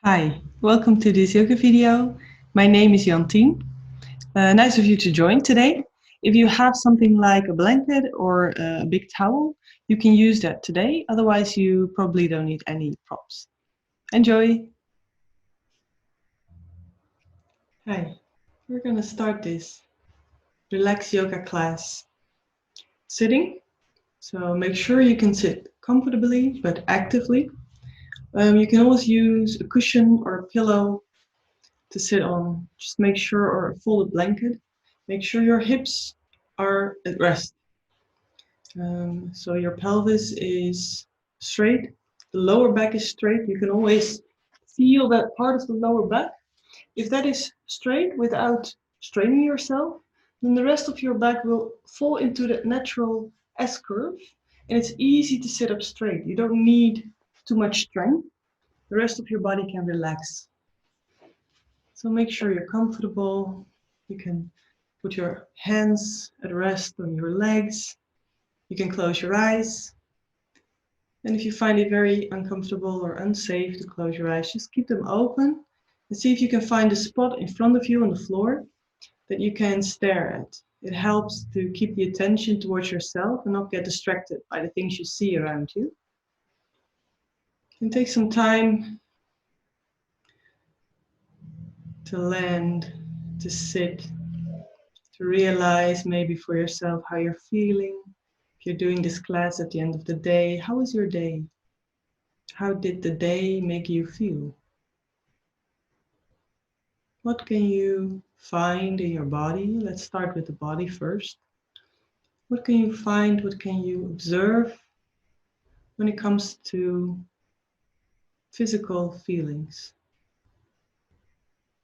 Hi, welcome to this yoga video. My name is Jantien. Nice of you to join today. If you have something like a blanket or a big towel, you can use that today. Otherwise, you probably don't need any props. Enjoy. Hi, we're going to start this relaxed yoga class sitting. So make sure you can sit comfortably but actively. You can always use a cushion or a pillow to sit on. Just make sure, or a folded blanket, make sure your hips are at rest. So your pelvis is straight, the lower back is straight. You can always feel that part of the lower back. If that is straight without straining yourself, then the rest of your back will fall into that natural S curve, and it's easy to sit up straight. You don't need too much strength. The rest of your body can relax. So make sure you're comfortable. You can put your hands at rest on your legs. You can close your eyes. And if you find it very uncomfortable or unsafe to close your eyes, just keep them open and see if you can find a spot in front of you on the floor that you can stare at. It helps to keep the attention towards yourself and not get distracted by the things you see around you. You can take some time to land, to sit, to realize maybe for yourself how you're feeling. If you're doing this class at the end of the day, how was your day? How did the day make you feel? What can you find in your body? Let's start with the body first. What can you find? What can you observe when it comes to physical feelings?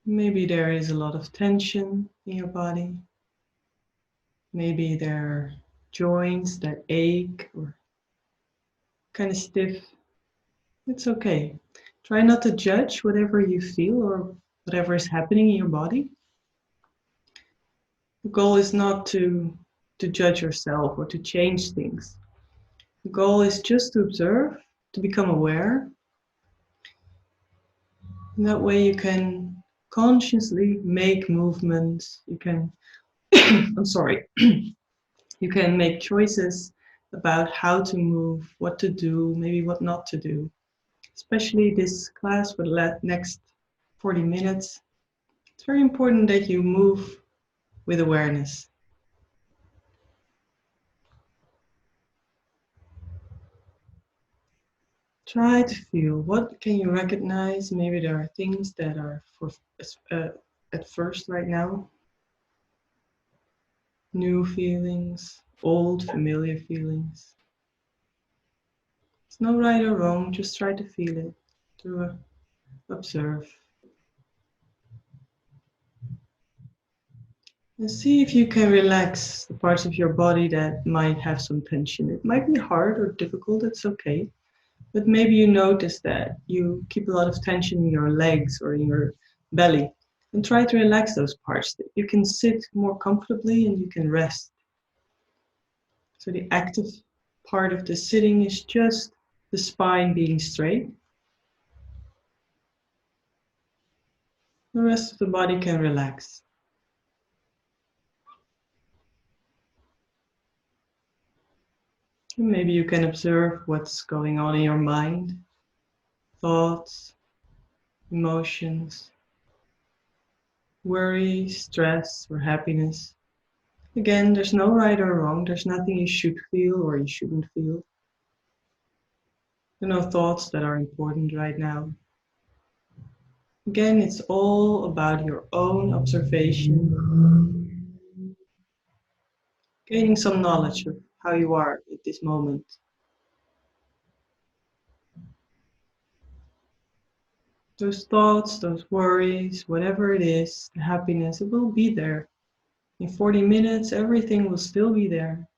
Maybe there is a lot of tension in your body. Maybe there are joints that ache or kind of stiff. It's okay. Try not to judge whatever you feel or whatever is happening in your body. The goal is not to judge yourself or to change things. The goal is just to observe, to become aware. And that way you can consciously make movements. You can, I'm sorry, you can make choices about how to move, what to do, maybe what not to do. Especially this class for the next 40 minutes. It's very important that you move with awareness. Try to feel. What can you recognize? Maybe there are things that are at first right now. New feelings, old familiar feelings. It's no right or wrong, just try to feel it, to observe. And see if you can relax the parts of your body that might have some tension. It might be hard or difficult, it's okay. But maybe you notice that you keep a lot of tension in your legs or in your belly. And try to relax those parts. You can sit more comfortably and you can rest. So the active part of the sitting is just the spine being straight. The rest of the body can relax. And maybe you can observe what's going on in your mind, thoughts, emotions, worry, stress, or happiness. Again, there's no right or wrong. There's nothing you should feel or you shouldn't feel. There are no thoughts that are important right now. Again, it's all about your own observation, gaining some knowledge of how you are at this moment. Those thoughts, those worries, whatever it is, the happiness, it will be there. In 40 minutes, everything will still be there.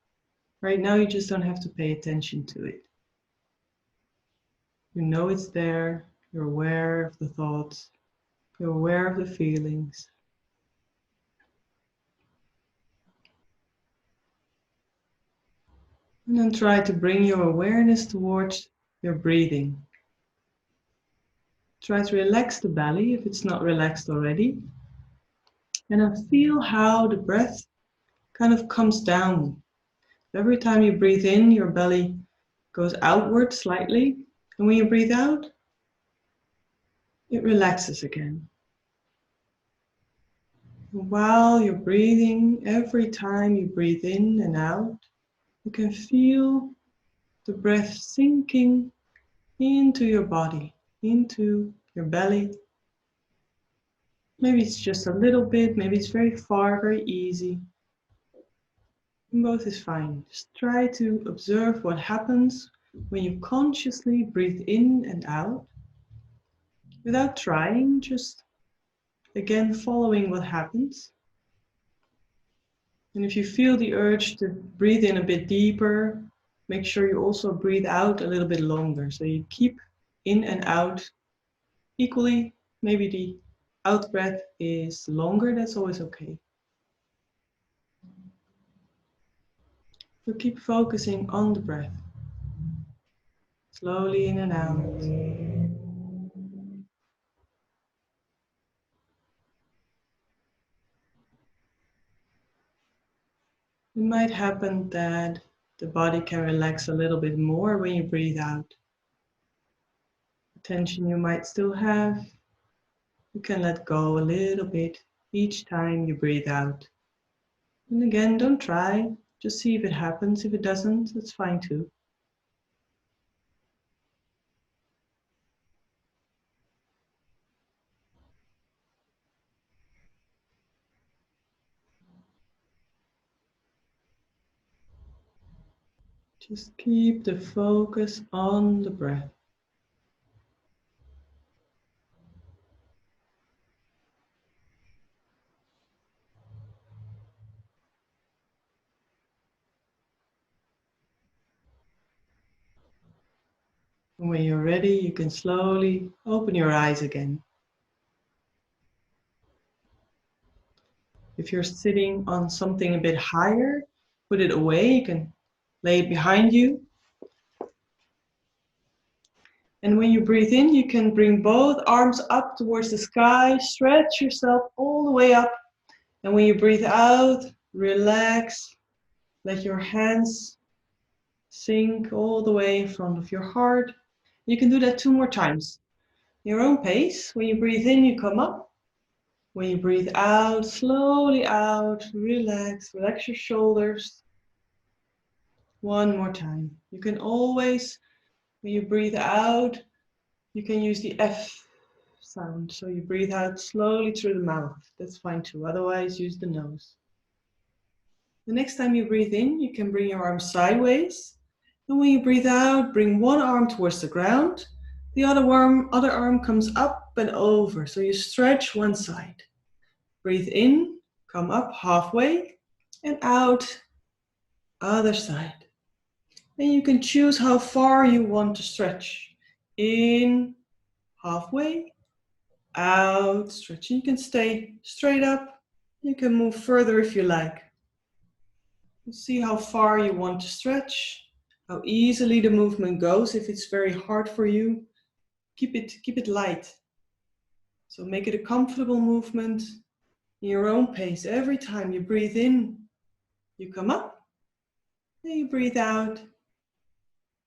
Right now, you just don't have to pay attention to it. You know it's there, you're aware of the thoughts, you're aware of the feelings. And then try to bring your awareness towards your breathing. Try to relax the belly if it's not relaxed already. And then feel how the breath kind of comes down. Every time you breathe in, your belly goes outward slightly. And when you breathe out, it relaxes again. And while you're breathing, every time you breathe in and out, you can feel the breath sinking into your body, into your belly. Maybe it's just a little bit, maybe it's very far, very easy. Both is fine. Just try to observe what happens when you consciously breathe in and out without trying, just again following what happens. And if you feel the urge to breathe in a bit deeper, make sure you also breathe out a little bit longer. So you keep in and out equally. Maybe the out breath is longer, that's always okay. So keep focusing on the breath. Slowly in and out. It might happen that the body can relax a little bit more when you breathe out. The tension you might still have, you can let go a little bit each time you breathe out. And again, don't try, just see if it happens. If it doesn't, that's fine too. Just keep the focus on the breath. And when you're ready, you can slowly open your eyes again. If you're sitting on something a bit higher, put it away. You can lay it behind you. And when you breathe in, you can bring both arms up towards the sky, stretch yourself all the way up. And when you breathe out, relax, let your hands sink all the way in front of your heart. You can do that 2 more times. Your own pace. When you breathe in, you come up. When you breathe out, slowly out, relax, relax your shoulders. 1 more time. You can always, when you breathe out, you can use the F sound. So you breathe out slowly through the mouth. That's fine too. Otherwise, use the nose. The next time you breathe in, you can bring your arms sideways. And when you breathe out, bring one arm towards the ground. The other arm comes up and over. So you stretch one side. Breathe in, come up halfway, and out, other side. And you can choose how far you want to stretch. In, halfway, out, stretching. You can stay straight up. You can move further if you like. See how far you want to stretch, how easily the movement goes. If it's very hard for you, keep it light. So make it a comfortable movement in your own pace. Every time you breathe in, you come up. And you breathe out,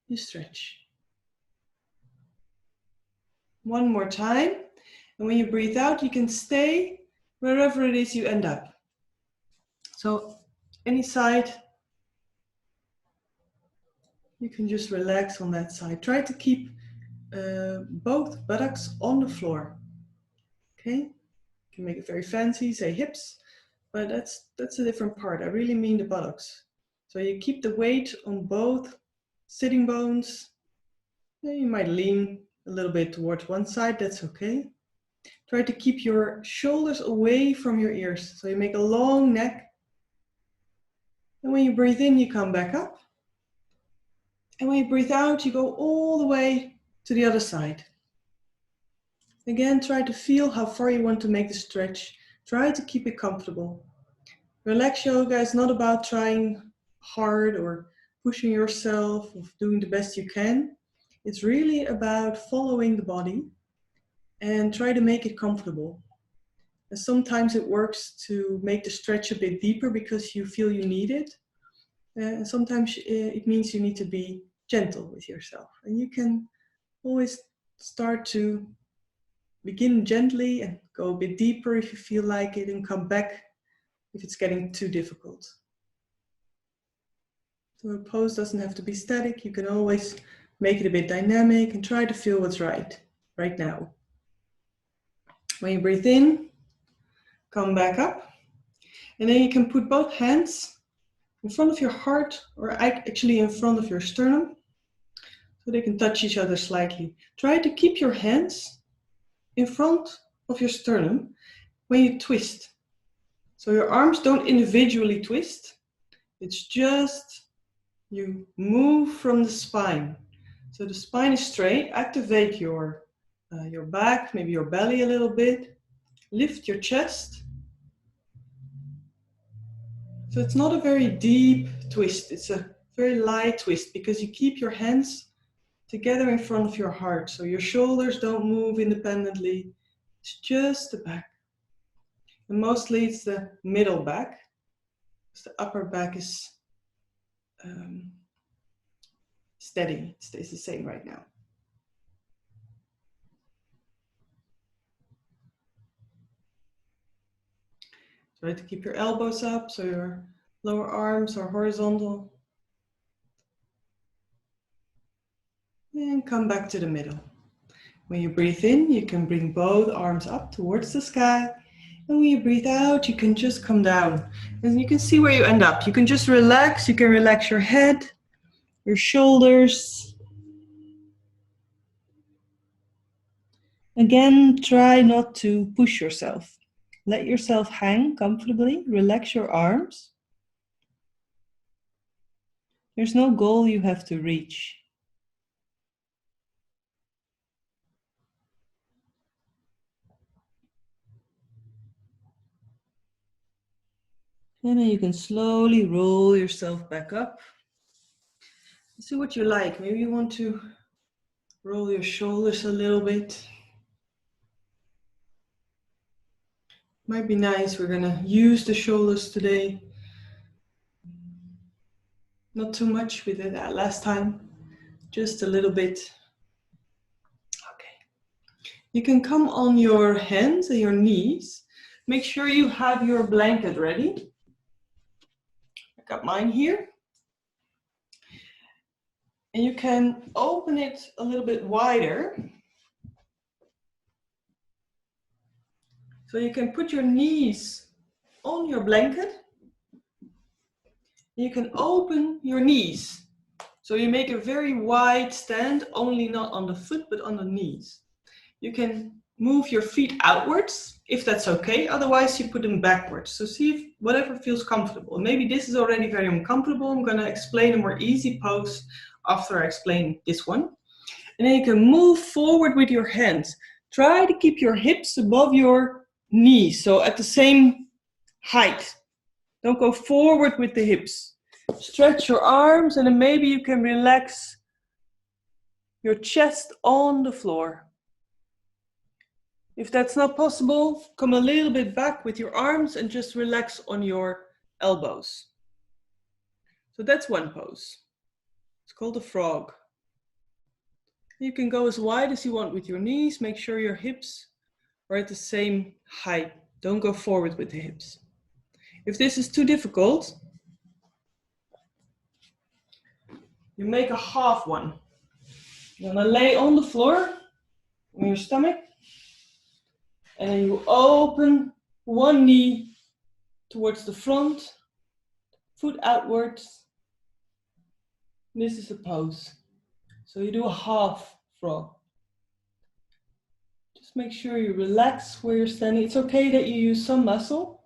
you stretch. 1 more time. And when you breathe out, you can stay wherever it is you end up. So any side, you can just relax on that side. Try to keep both buttocks on the floor. Okay? You can make it very fancy, say hips, but that's a different part. I really mean the buttocks. So you keep the weight on both sitting bones. You might lean a little bit towards one side, that's okay. Try to keep your shoulders away from your ears. So you make a long neck. And when you breathe in, you come back up. And when you breathe out, you go all the way to the other side. Again, try to feel how far you want to make the stretch. Try to keep it comfortable. Relax yoga is not about trying hard or pushing yourself or doing the best you can. It's really about following the body and try to make it comfortable. And sometimes it works to make the stretch a bit deeper because you feel you need it. And sometimes it means you need to be gentle with yourself. And you can always start to begin gently and go a bit deeper if you feel like it, and come back if it's getting too difficult. So a pose doesn't have to be static. You can always make it a bit dynamic and try to feel what's right now. When you breathe in, come back up. And then you can put both hands in front of your heart, or actually in front of your sternum, so they can touch each other slightly. Try to keep your hands in front of your sternum when you twist. So your arms don't individually twist. It's just you move from the spine. So the spine is straight. Activate your back, maybe your belly a little bit. Lift your chest. So it's not a very deep twist. It's a very light twist because you keep your hands together in front of your heart. So your shoulders don't move independently. It's just the back. And mostly it's the middle back. Because the upper back is steady. It stays the same right now. Try to keep your elbows up so your lower arms are horizontal. And come back to the middle. When you breathe in, you can bring both arms up towards the sky. And when you breathe out, you can just come down. And you can see where you end up. You can just relax. You can relax your head, your shoulders. Again, try not to push yourself. Let yourself hang comfortably. Relax your arms. There's no goal you have to reach. And then you can slowly roll yourself back up. See what you like. Maybe you want to roll your shoulders a little bit. Might be nice. We're gonna use the shoulders today. Not too much. We did that last time. Just a little bit. Okay. You can come on your hands and your knees. Make sure you have your blanket ready. I got mine here. And you can open it a little bit wider. So you can put your knees on your blanket. You can open your knees. So you make a very wide stand, only not on the foot, but on the knees. You can move your feet outwards, if that's okay. Otherwise, you put them backwards. So see if whatever feels comfortable. Maybe this is already very uncomfortable. I'm gonna explain a more easy pose after I explain this one. And then you can move forward with your hands. Try to keep your hips above your knees, so at the same height. Don't go forward with the hips. Stretch your arms, and then maybe you can relax your chest on the floor. If that's not possible, come a little bit back with your arms and just relax on your elbows. So that's one pose. It's called a frog. You can go as wide as you want with your knees. Make sure your hips are at the same height. Don't go forward with the hips. If this is too difficult, you make a half one. You're gonna lay on the floor on your stomach, and then you open one knee towards the front, foot outwards. This is a pose. So you do a half frog. Just make sure you relax where you're standing. It's okay that you use some muscle.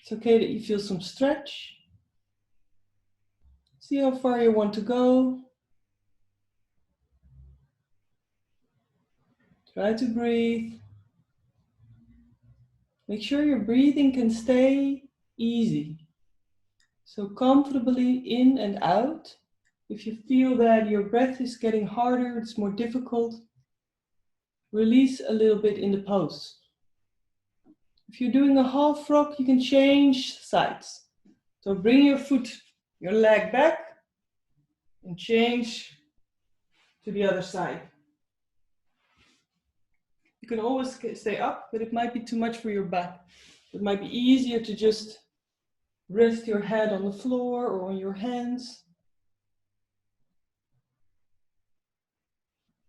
It's okay that you feel some stretch. See how far you want to go. Try to breathe. Make sure your breathing can stay easy. So comfortably in and out. If you feel that your breath is getting harder, it's more difficult, release a little bit in the pose. If you're doing a half frog, you can change sides. So bring your foot, your leg back, and change to the other side. You can always stay up, but it might be too much for your back. It might be easier to just rest your head on the floor or on your hands.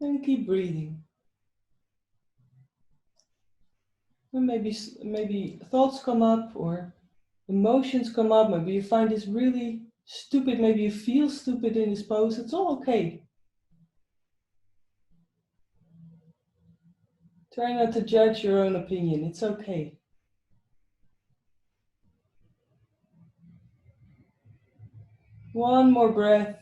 And keep breathing. And maybe thoughts come up or emotions come up. Maybe you find this really stupid. Maybe you feel stupid in this pose. It's all okay. Try not to judge your own opinion. It's okay. One more breath.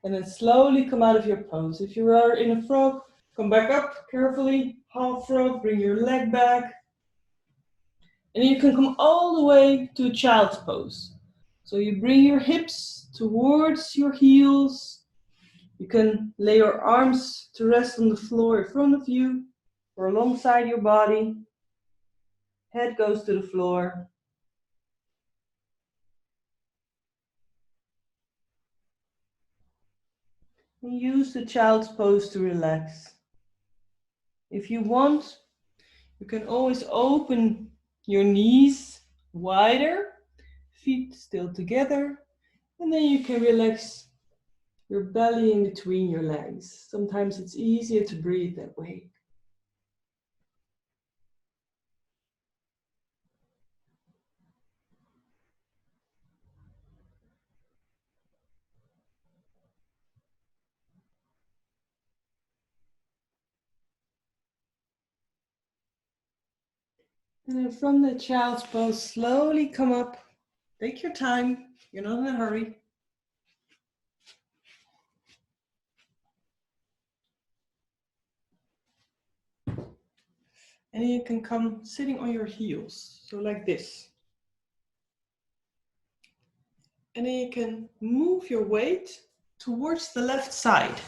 And then slowly come out of your pose. If you are in a frog, come back up carefully. Half frog, bring your leg back. And you can come all the way to a child's pose. So you bring your hips towards your heels. You can lay your arms to rest on the floor in front of you or alongside your body. Head goes to the floor. And use the child's pose to relax. If you want, you can always open your knees wider, feet still together, and then you can relax your belly in between your legs. Sometimes it's easier to breathe that way. And then from the child's pose, slowly come up. Take your time, you're not in a hurry. And you can come sitting on your heels, so like this. And then you can move your weight towards the left side.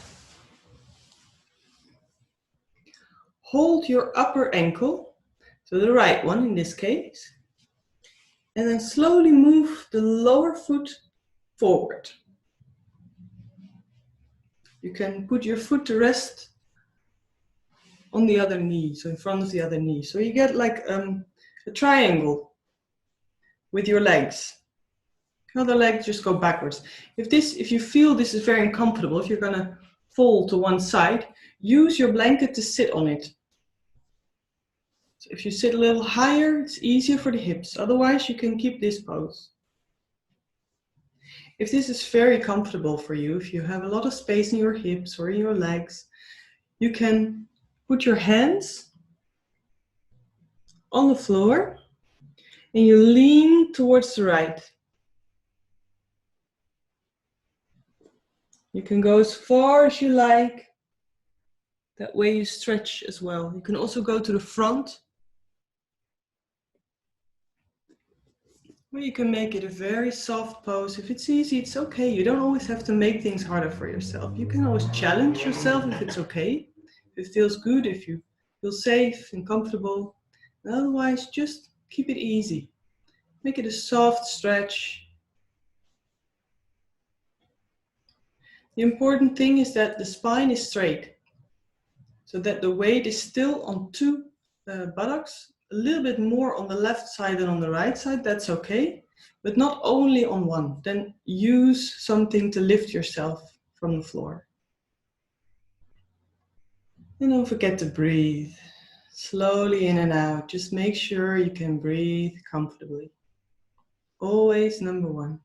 Hold your upper ankle, so the right one in this case. And then slowly move the lower foot forward. You can put your foot to rest on the other knee, so in front of the other knee. So you get like a triangle with your legs. Other leg just go backwards. If you feel this is very uncomfortable, if you're gonna fall to one side, use your blanket to sit on it. So if you sit a little higher, it's easier for the hips. Otherwise, you can keep this pose. If this is very comfortable for you, if you have a lot of space in your hips or in your legs, you can put your hands on the floor and you lean towards the right. You can go as far as you like. That way you stretch as well. You can also go to the front. Or you can make it a very soft pose. If it's easy, it's okay. You don't always have to make things harder for yourself. You can always challenge yourself if it's okay. If it feels good, if you feel safe and comfortable. And otherwise, just keep it easy. Make it a soft stretch. The important thing is that the spine is straight. So that the weight is still on two buttocks, a little bit more on the left side than on the right side, that's okay, but not only on one. Then use something to lift yourself from the floor. And don't forget to breathe. Slowly in and out. Just make sure you can breathe comfortably. Always number one.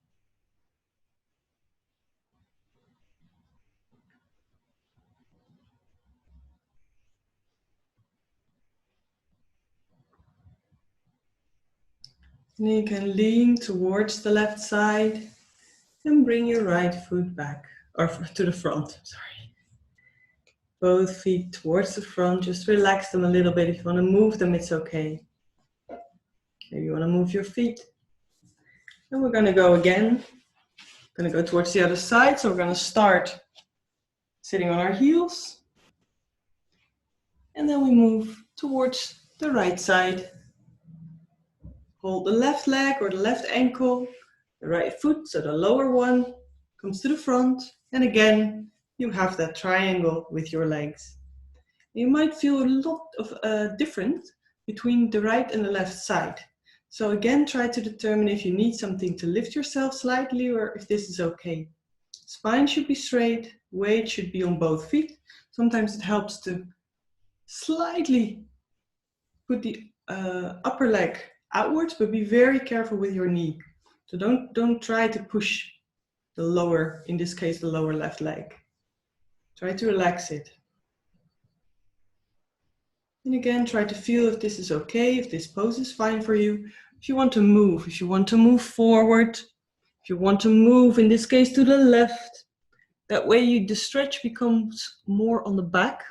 And you can lean towards the left side and bring your right foot back, or to the front, sorry. Both feet towards the front, just relax them a little bit. If you want to move them, it's okay. Maybe you want to move your feet. And we're going to go again. Going to go towards the other side. So we're going to start sitting on our heels. And then we move towards the right side. Hold the left leg or the left ankle, the right foot, so the lower one comes to the front. And again, you have that triangle with your legs. You might feel a lot of difference between the right and the left side. So again, try to determine if you need something to lift yourself slightly or if this is okay. Spine should be straight, weight should be on both feet. Sometimes it helps to slightly put the upper leg outwards, but be very careful with your knee. So don't try to push the lower, in this case, the lower left leg. Try to relax it. And again, try to feel if this is okay, if this pose is fine for you. If you want to move forward, if you want to move, in this case, to the left, that way the stretch becomes more on the back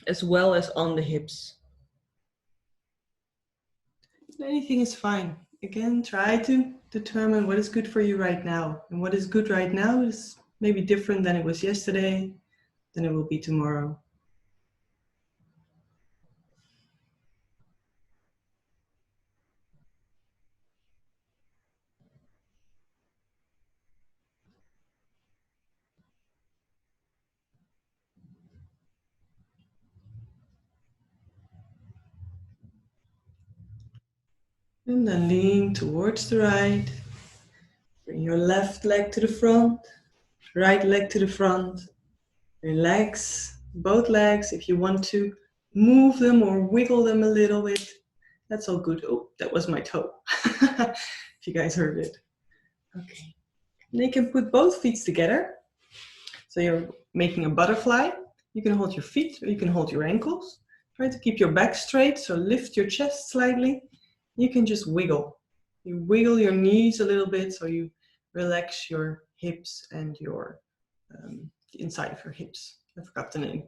as well as on the hips. Anything is fine. Again, try to determine what is good for you right now. And what is good right now is maybe different than it was yesterday, than it will be tomorrow. And then lean towards the right. Bring your left leg to the front, right leg to the front. Relax both legs. If you want to move them or wiggle them a little bit, that's all good. Oh, that was my toe. If you guys heard it. Okay. And you can put both feet together. So you're making a butterfly. You can hold your feet or you can hold your ankles. Try to keep your back straight, so lift your chest slightly. You can just wiggle. You wiggle your knees a little bit so you relax your hips and your the inside of your hips. I forgot the name.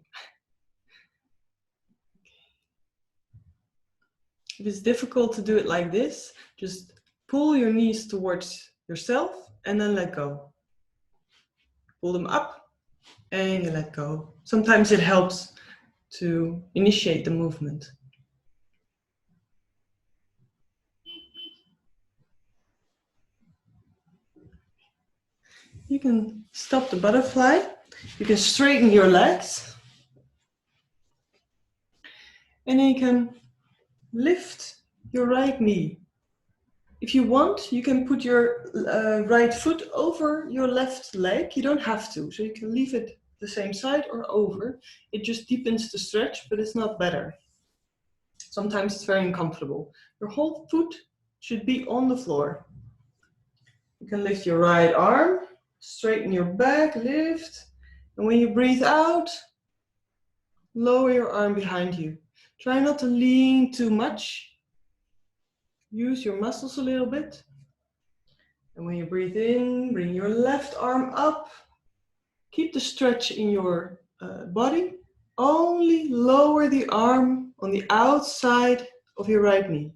If it's difficult to do it like this, just pull your knees towards yourself and then let go. Pull them up and you let go. Sometimes it helps to initiate the movement. You can stop the butterfly. You can straighten your legs. And then you can lift your right knee. If you want, you can put your right foot over your left leg. You don't have to, so you can leave it the same side or over. It just deepens the stretch, but it's not better. Sometimes it's very uncomfortable. Your whole foot should be on the floor. You can lift your right arm, straighten your back, lift. And when you breathe out, lower your arm behind you. Try not to lean too much. Use your muscles a little bit. And when you breathe in, bring your left arm up. Keep the stretch in your body. Only lower the arm on the outside of your right knee.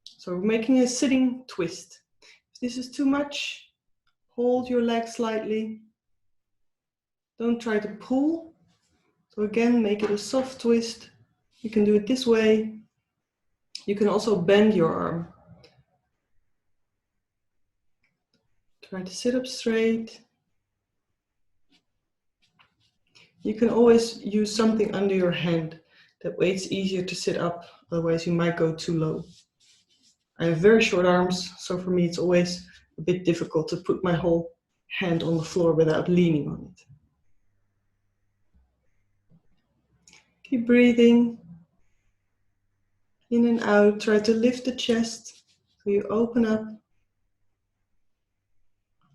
So we're making a sitting twist. If this is too much, hold your leg slightly. Don't try to pull. So again, make it a soft twist. You can do it this way. You can also bend your arm. Try to sit up straight. You can always use something under your hand. That way it's easier to sit up, otherwise you might go too low. I have very short arms, so for me it's always a bit difficult to put my whole hand on the floor without leaning on it. Keep breathing in and out. Try to lift the chest so you open up.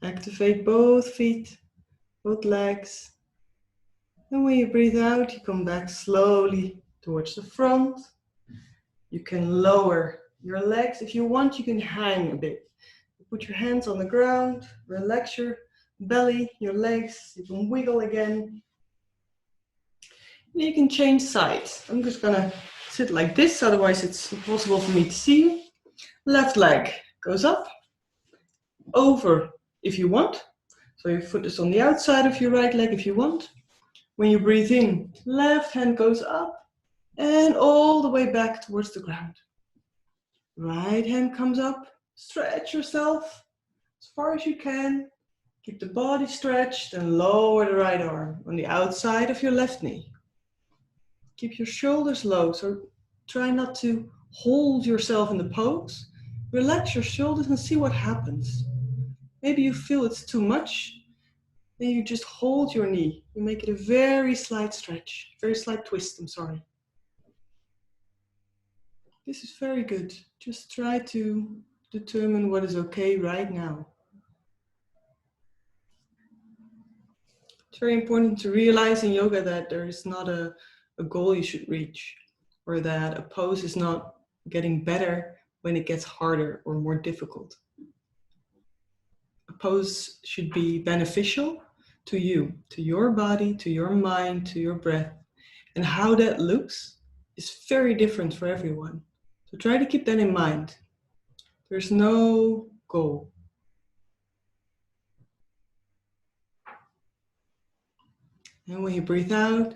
Activate both feet, both legs. And when you breathe out, you come back slowly towards the front. You can lower your legs. If you want, you can hang a bit. Put your hands on the ground, relax your belly, your legs. You can wiggle again. And you can change sides. I'm just gonna sit like this, otherwise it's impossible for me to see you. Left leg goes up, over if you want. So your foot is on the outside of your right leg if you want. When you breathe in, left hand goes up. And all the way back towards the ground. Right hand comes up, stretch yourself as far as you can. Keep the body stretched and lower the right arm on the outside of your left knee. Keep your shoulders low, so try not to hold yourself in the pose. Relax your shoulders and see what happens. Maybe you feel it's too much, then you just hold your knee. You make it a very slight stretch, very slight twist, I'm sorry. This is very good. Just try to determine what is okay right now. It's very important to realize in yoga that there is not a goal you should reach, or that a pose is not getting better when it gets harder or more difficult. A pose should be beneficial to you, to your body, to your mind, to your breath. And how that looks is very different for everyone. So try to keep that in mind. There's no goal. And when you breathe out,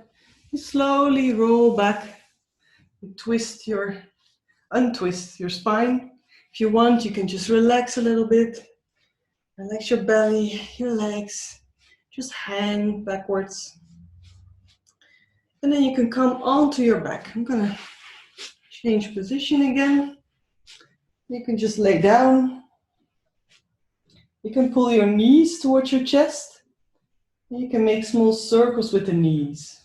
you slowly roll back and untwist your spine. If you want, you can just relax a little bit. Relax your belly, your legs. Just hang backwards. And then you can come onto your back. I'm gonna change position again. You can just lay down. You can pull your knees towards your chest. You can make small circles with the knees.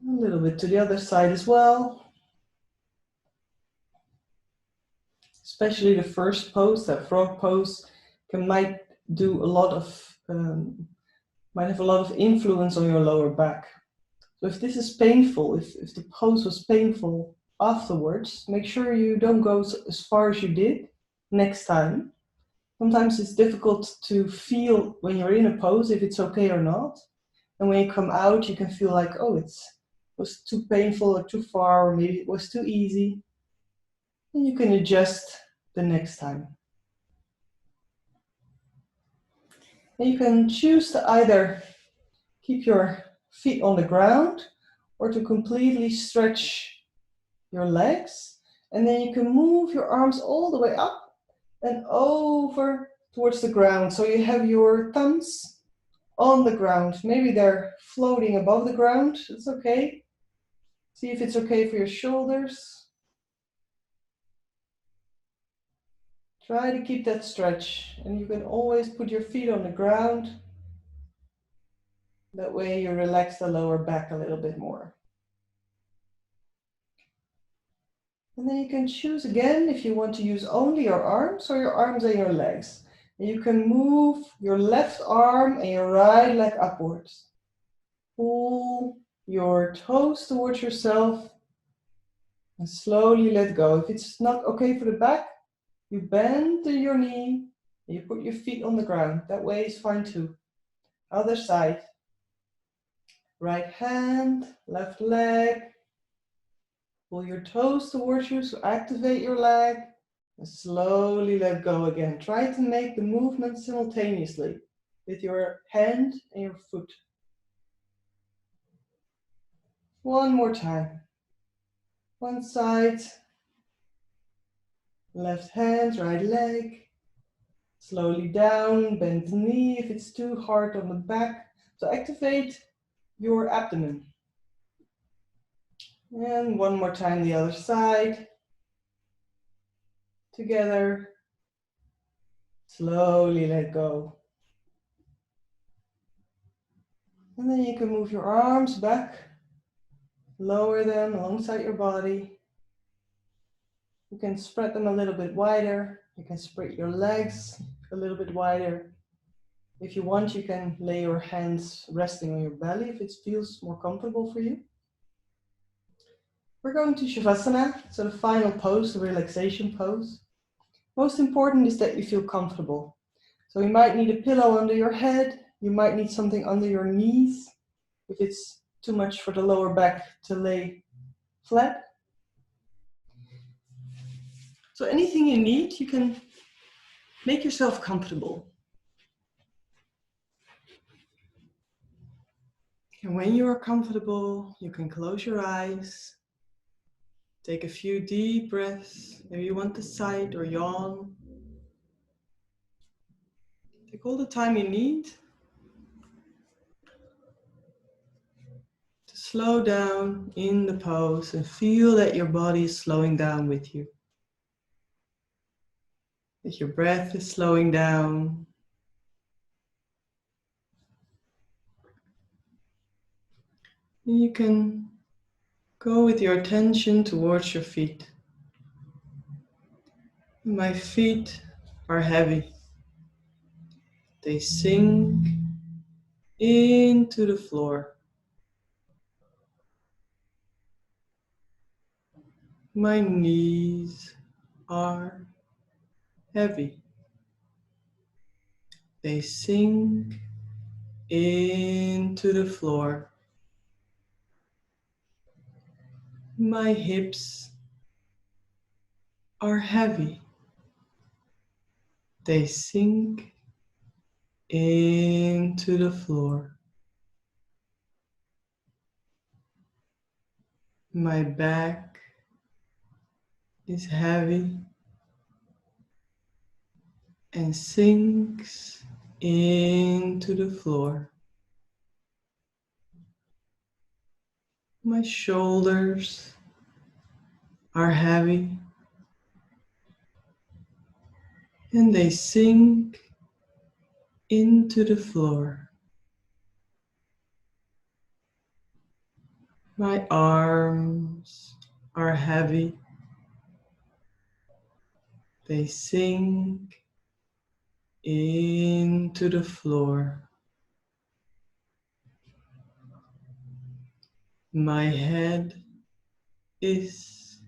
A little bit to the other side as well. Especially the first pose, that frog pose, might do a lot of, might have a lot of influence on your lower back. So if this is painful, if the pose was painful afterwards, make sure you don't go as far as you did next time. Sometimes it's difficult to feel when you're in a pose if it's okay or not. And when you come out, you can feel like, oh, it was too painful or too far, or maybe it was too easy. And you can adjust the next time. And you can choose to either keep your feet on the ground or to completely stretch your legs. And then you can move your arms all the way up and over towards the ground. So you have your thumbs on the ground. Maybe they're floating above the ground. It's okay. See if it's okay for your shoulders. Try to keep that stretch. And you can always put your feet on the ground. That way you relax the lower back a little bit more. And then you can choose again if you want to use only your arms or your arms and your legs. And you can move your left arm and your right leg upwards. Pull your toes towards yourself and slowly let go. If it's not okay for the back, you bend to your knee and you put your feet on the ground. That way is fine too. Other side. Right hand, left leg. Pull your toes towards you, so activate your leg. And slowly let go again. Try to make the movement simultaneously with your hand and your foot. One more time. One side. Left hand, right leg. Slowly down, bend the knee if it's too hard on the back. So activate your abdomen. And one more time the other side. Together. Slowly let go. And then you can move your arms back. Lower them alongside your body. You can spread them a little bit wider. You can spread your legs a little bit wider. If you want, you can lay your hands resting on your belly if it feels more comfortable for you. We're going to Shavasana, so the final pose, the relaxation pose. Most important is that you feel comfortable. So you might need a pillow under your head. You might need something under your knees if it's too much for the lower back to lay flat. So anything you need, you can Make yourself comfortable. And when you are comfortable, you can close your eyes. Take a few deep breaths. Maybe you want to sigh or yawn. Take all the time you need to slow down in the pose and feel that your body is slowing down with you. That your breath is slowing down. And you can go with your attention towards your feet. My feet are heavy. They sink into the floor. My knees are heavy. They sink into the floor. My hips are heavy. They sink into the floor. My back is heavy and sinks into the floor. My shoulders are heavy and they sink into the floor. My arms are heavy. They sink into the floor. My head is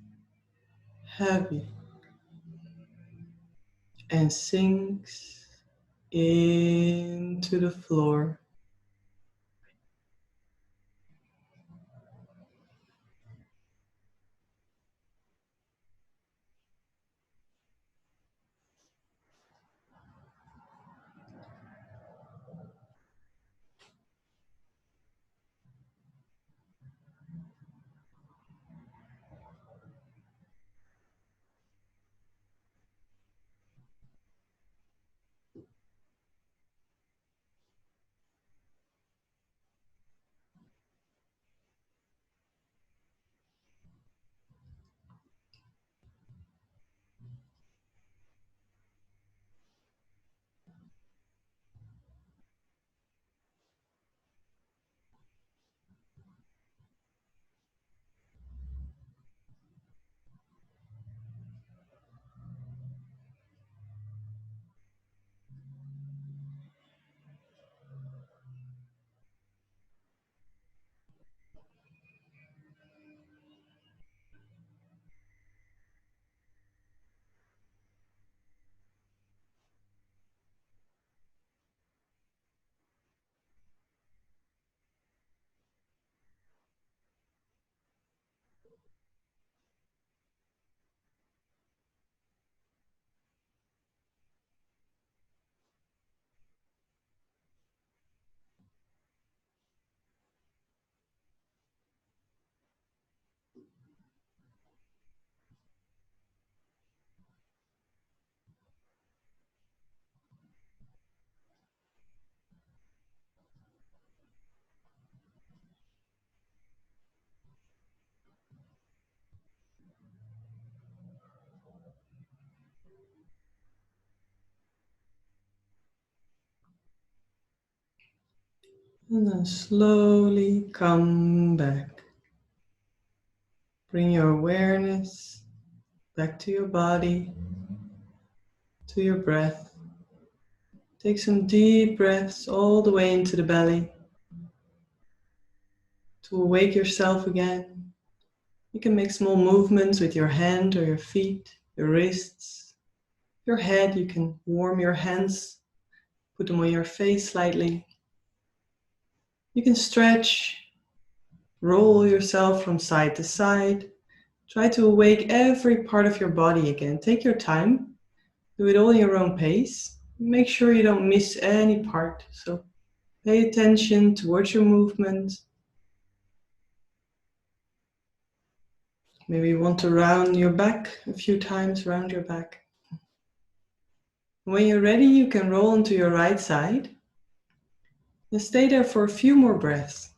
heavy and sinks into the floor. And then slowly come back. Bring your awareness back to your body, to your breath. Take some deep breaths all the way into the belly to awake yourself again. You can make small movements with your hand or your feet, your wrists, your head. You can warm your hands, put them on your face slightly. You can stretch, roll yourself from side to side. Try to awake every part of your body again. Take your time. Do it all in your own pace. Make sure you don't miss any part. So pay attention towards your movement. Maybe you want to round your back a few times, round your back. When you're ready, you can roll onto your right side and stay there for a few more breaths.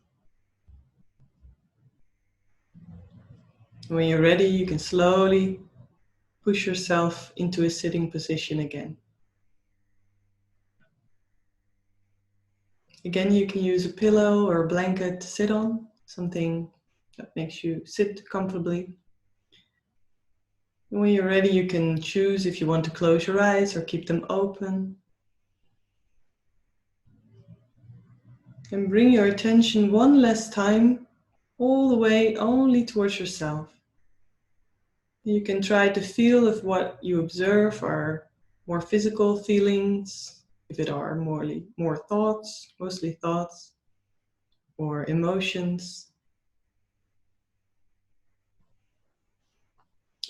When you're ready, you can slowly push yourself into a sitting position again. Again, you can use a pillow or a blanket to sit on, something that makes you sit comfortably. And when you're ready, you can choose if you want to close your eyes or keep them open. And bring your attention one last time all the way only towards yourself. You can try to feel if what you observe are more physical feelings, if it are more thoughts, mostly thoughts, or emotions.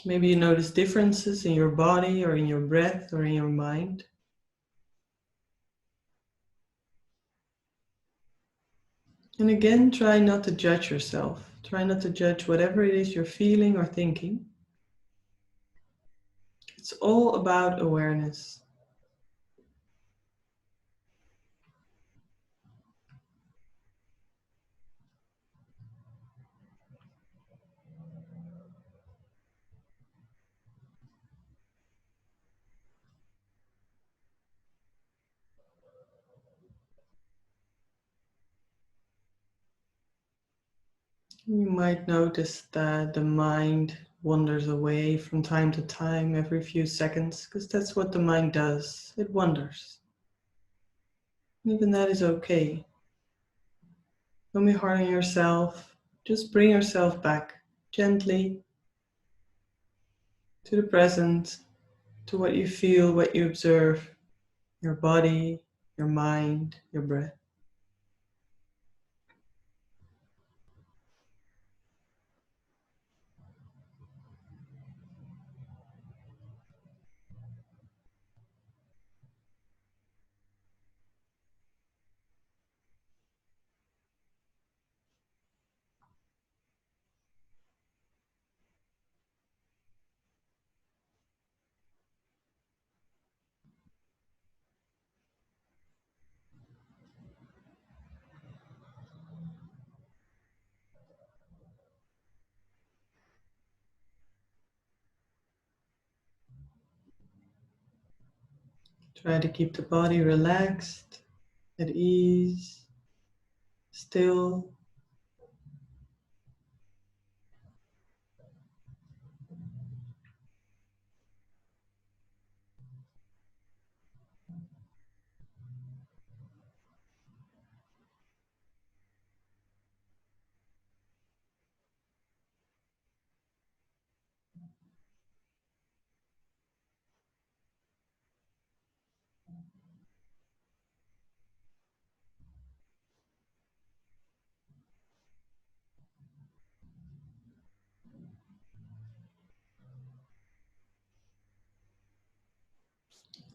Maybe you notice differences in your body or in your breath or in your mind. And again, try not to judge yourself. Try not to judge whatever it is you're feeling or thinking. It's all about awareness. You might notice that the mind wanders away from time to time, every few seconds, because that's what the mind does. It wanders. Even that is okay. Don't be hard on yourself. Just bring yourself back gently to the present, to what you feel, what you observe, your body, your mind, your breath. Try to keep the body relaxed, at ease, still.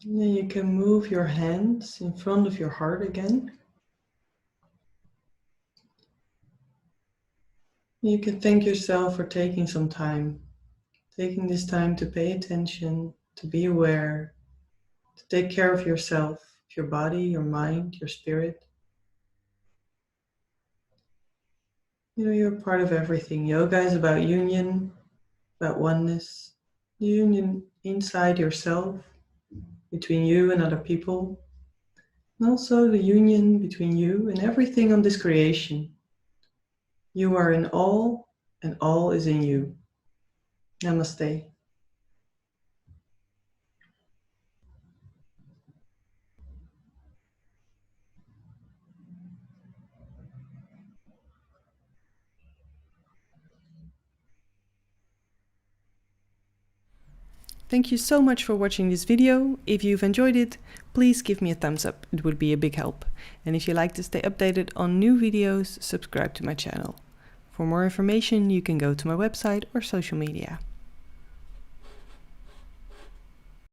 And then you can move your hands in front of your heart again. You can thank yourself for taking some time, taking this time to pay attention, to be aware, to take care of yourself, your body, your mind, your spirit. You're part of everything. Yoga is about union, about oneness, union inside yourself, between you and other people, and also the union between you and everything on this creation. You are in all, and all is in you. Namaste. Thank you so much for watching this video. If you've enjoyed it, please give me a thumbs up. It would be a big help. And if you like to stay updated on new videos, subscribe to my channel. For more information, you can go to my website or social media.